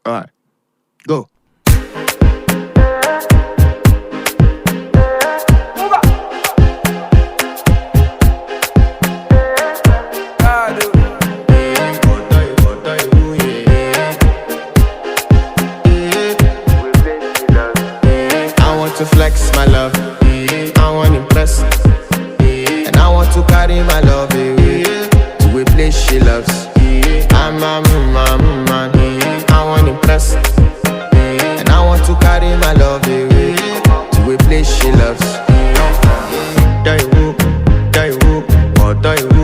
Alright, go. To flex my love, I want to impress, and I want to carry my love away to a place she loves. I'm a man, I want to impress, and I want to carry my love away to a place she loves. Die woo, oh die woo.